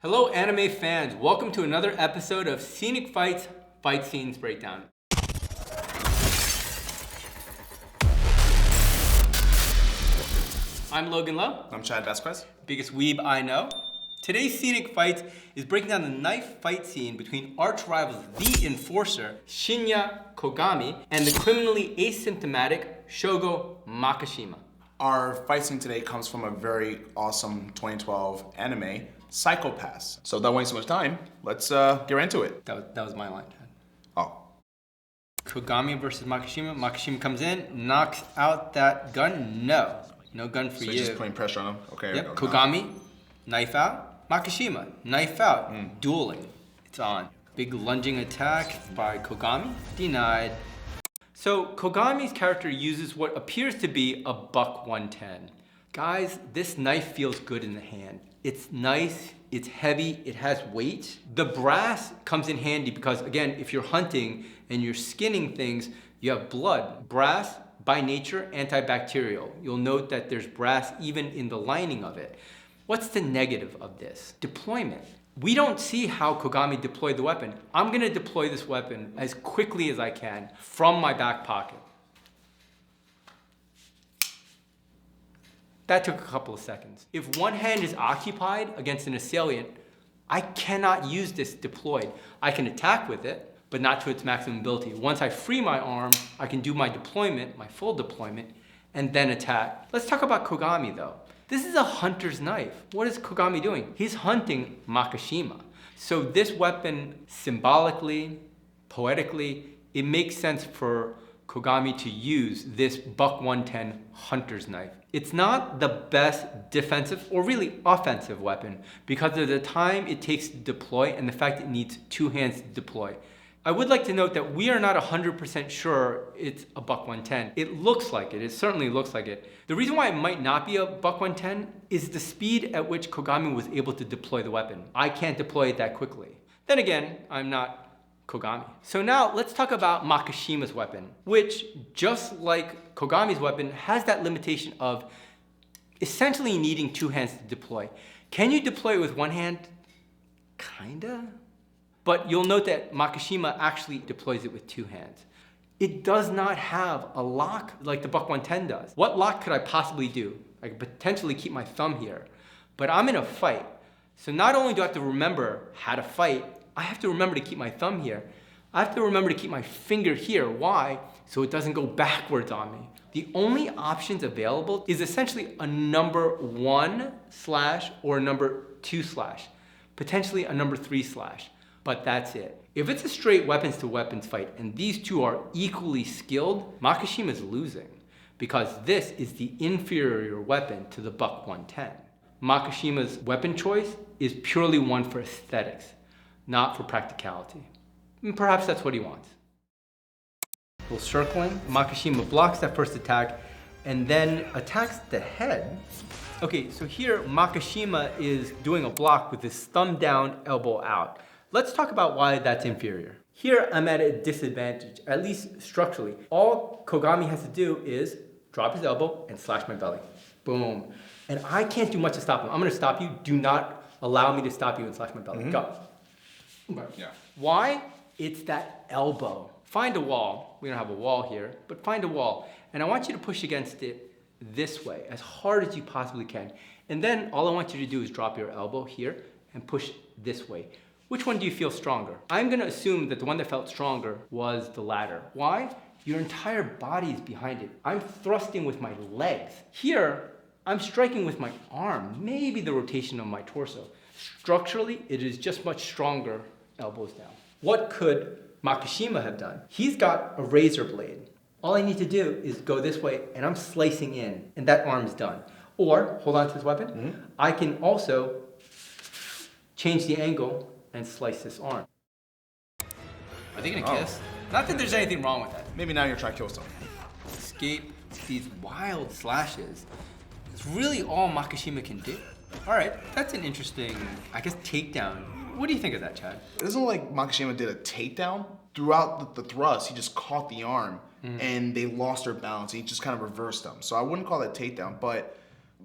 Hello anime fans, welcome to another episode of Scenic Fights Fight Scenes Breakdown. I'm Logan Lo. I'm Vázquez. Biggest weeb I know. Today's Scenic Fights is breaking down the knife fight scene between arch rivals the Enforcer, Shinya Kogami, and the criminally asymptomatic Shogo Makishima. Our fight scene today comes from a very awesome 2012 anime, Psycho-Pass. So without wasting so much time, let's get right into it. That was my line, Chad. Oh. Kogami versus Makishima. Makishima comes in, knocks out that gun. No gun for you. So just putting pressure on him. Okay. Yep. Kogami, knife out. Makishima, knife out. Dueling. It's on. Big lunging attack by Kogami. Denied. So Kogami's character uses what appears to be a buck 110. Guys, this knife feels good in the hand. It's nice, it's heavy, it has weight. The brass comes in handy because, again, if you're hunting and you're skinning things, you have blood. Brass, by nature, antibacterial. You'll note that there's brass even in the lining of it. What's the negative of this? Deployment. We don't see how Kogami deployed the weapon. I'm gonna deploy this weapon as quickly as I can from my back pocket. That took a couple of seconds. If one hand is occupied against an assailant, I cannot use this deployed. I can attack with it, but not to its maximum ability. Once I free my arm, I can do my deployment, my full deployment, and then attack. Let's talk about Kogami though. This is a hunter's knife. What is Kogami doing? He's hunting Makishima. So this weapon, symbolically, poetically, it makes sense for Kogami to use this buck 110 hunter's knife. It's not the best defensive or really offensive weapon because of the time it takes to deploy and the fact it needs two hands to deploy. I would like to note that we are not 100% sure it's a buck 110. It looks like it. It certainly looks like it. The reason why it might not be a buck 110 is the speed at which Kogami was able to deploy the weapon. I can't deploy it that quickly. Then again, I'm not Kogami. So now let's talk about Makishima's weapon, which just like Kogami's weapon has that limitation of essentially needing two hands to deploy. Can you deploy it with one hand? Kinda. But you'll note that Makishima actually deploys it with two hands. It does not have a lock like the buck 110 does. What lock could I possibly do? I could potentially keep my thumb here, but I'm in a fight. So not only do I have to remember how to fight, I have to remember to keep my thumb here. I have to remember to keep my finger here. Why? So it doesn't go backwards on me. The only options available is essentially a number 1/ or a number 2/, potentially a number 3/. But that's it. If it's a straight weapons to weapons fight and these two are equally skilled, Makishima is losing because this is the inferior weapon to the buck 110. Makishima's weapon choice is purely one for aesthetics, not for practicality. And perhaps that's what he wants. A little circling, Makishima blocks that first attack and then attacks the head. Okay, so here Makishima is doing a block with his thumb down, elbow out. Let's talk about why that's inferior. Here I'm at a disadvantage, at least structurally. All Kogami has to do is drop his elbow and slash my belly. Boom. And I can't do much to stop him. I'm gonna stop you. Do not allow me to stop you and slash my belly. Go. Yeah. Why? It's that elbow. Find a wall. We don't have a wall here, but find a wall. And I want you to push against it this way, as hard as you possibly can. And then all I want you to do is drop your elbow here and push this way. Which one do you feel stronger? I'm gonna assume that the one that felt stronger was the latter. Why? Your entire body is behind it. I'm thrusting with my legs. Here, I'm striking with my arm, maybe the rotation of my torso. Structurally, it is just much stronger elbows down. What could Makishima have done? He's got a razor blade. All I need to do is go this way and I'm slicing in and that arm's done. Or, hold on to this weapon, I can also change the angle and slice this arm. Are they gonna kiss? Not that there's anything wrong with that. Maybe now you're trying to kill someone. Escape these wild slashes. It's really all Makishima can do. All right, that's an interesting, I guess, takedown. What do you think of that, Chad? It isn't like Makishima did a takedown. Throughout the thrust, he just caught the arm and they lost their balance. He just kind of reversed them. So I wouldn't call that takedown, but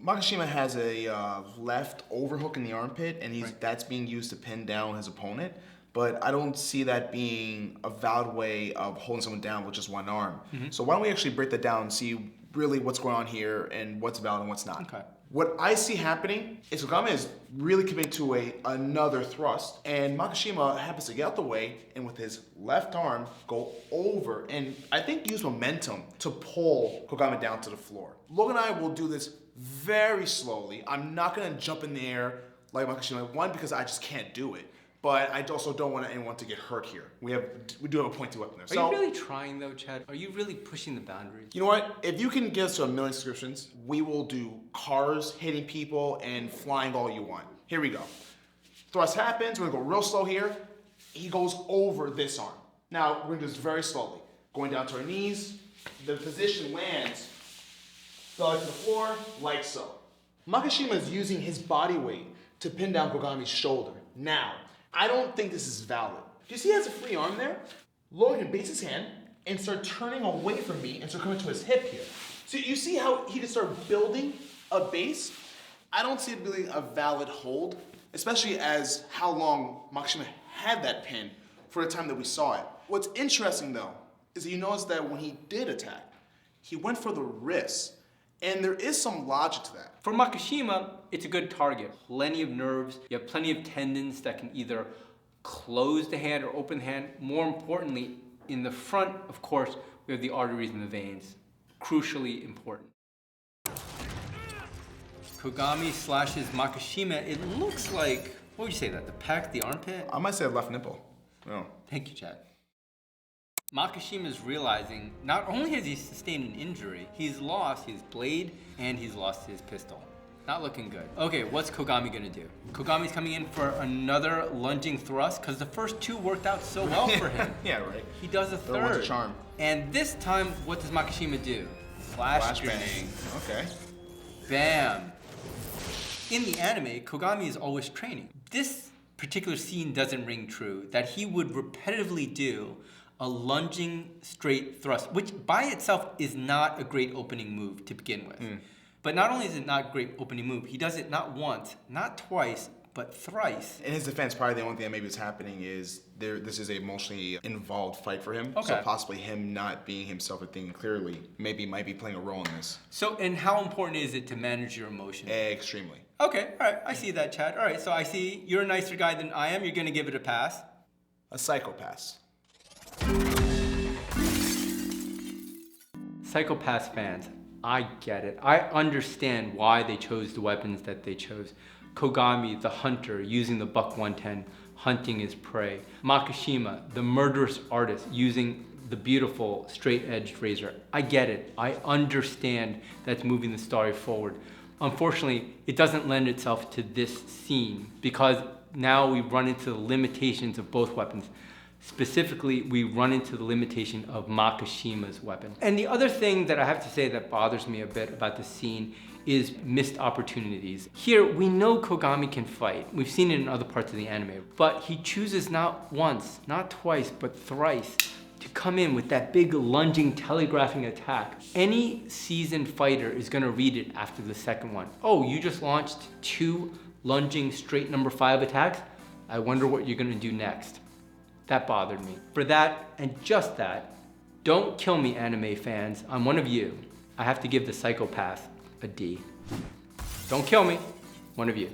Makishima has a left overhook in the armpit, and that's being used to pin down his opponent. But I don't see that being a valid way of holding someone down with just one arm. So why don't we actually break that down and see really what's going on here and what's valid and what's not. Okay. What I see happening is Kogami is really committing to another thrust, and Makishima happens to get out the way and with his left arm go over and I think use momentum to pull Kogami down to the floor. Logan and I will do this very slowly. I'm not gonna jump in the air like Makishima, one, because I just can't do it. But I also don't want anyone to get hurt here. We do have a .2 weapon there. Are you really trying though, Chad? Are you really pushing the boundaries? You know what? If you can get us to 1 million subscriptions, we will do cars hitting people and flying all you want. Here we go. Thrust happens. We're gonna go real slow here. He goes over this arm. Now we're gonna do this very slowly. Going down to our knees. The position lands. Fell to the floor like so. Makishima is using his body weight to pin down Kogami's shoulder. Now, I don't think this is valid. Do you see he has a free arm there? Logan base his hand and start turning away from me and start coming to his hip here. So you see how he just started building a base? I don't see it being a valid hold, especially as how long Makishima had that pin for the time that we saw it. What's interesting though, is that you notice that when he did attack, he went for the wrist. And there is some logic to that. For Makishima, it's a good target. Plenty of nerves. You have plenty of tendons that can either close the hand or open the hand. More importantly, in the front, of course, we have the arteries and the veins. Crucially important. Kogami slashes Makishima. It looks like, what would you say that? The pec, the armpit? I might say left nipple. No. Thank you, Chad. Makishima is realizing not only has he sustained an injury, he's lost his blade and he's lost his pistol. Not looking good. Okay, what's Kogami gonna do? Kogami's coming in for another lunging thrust because the first two worked out so well for him. Yeah, right. He does a Third one's third. a charm. And this time, what does Makishima do? Flash grenade. Okay. Bam. In the anime, Kogami is always training. This particular scene doesn't ring true, that he would repetitively do a lunging straight thrust, which by itself is not a great opening move to begin with. But not only is it not a great opening move, he does it not once, not twice, but thrice. In his defense, probably the only thing that maybe is happening is this is a emotionally involved fight for him. Okay. So possibly him not being himself and thinking clearly might be playing a role in this. So, and how important is it to manage your emotions? Extremely. Okay, all right, I see that, Chad. All right, so I see you're a nicer guy than I am. You're gonna give it a pass. A psychopath. Psychopath fans, I get it. I understand why they chose the weapons that they chose. Kogami, the hunter, using the buck 110, hunting his prey. Makishima, the murderous artist, using the beautiful straight-edged razor. I get it. I understand that's moving the story forward. Unfortunately, it doesn't lend itself to this scene because now we run into the limitations of both weapons. Specifically, we run into the limitation of Makishima's weapon. And the other thing that I have to say that bothers me a bit about this scene is missed opportunities. Here, we know Kogami can fight. We've seen it in other parts of the anime, but he chooses not once, not twice, but thrice to come in with that big lunging, telegraphing attack. Any seasoned fighter is gonna read it after the second one. Oh, you just launched 2 lunging straight number 5 attacks? I wonder what you're gonna do next. That bothered me. For that, and just that, don't kill me, anime fans. I'm one of you. I have to give the psychopath a D. Don't kill me, one of you.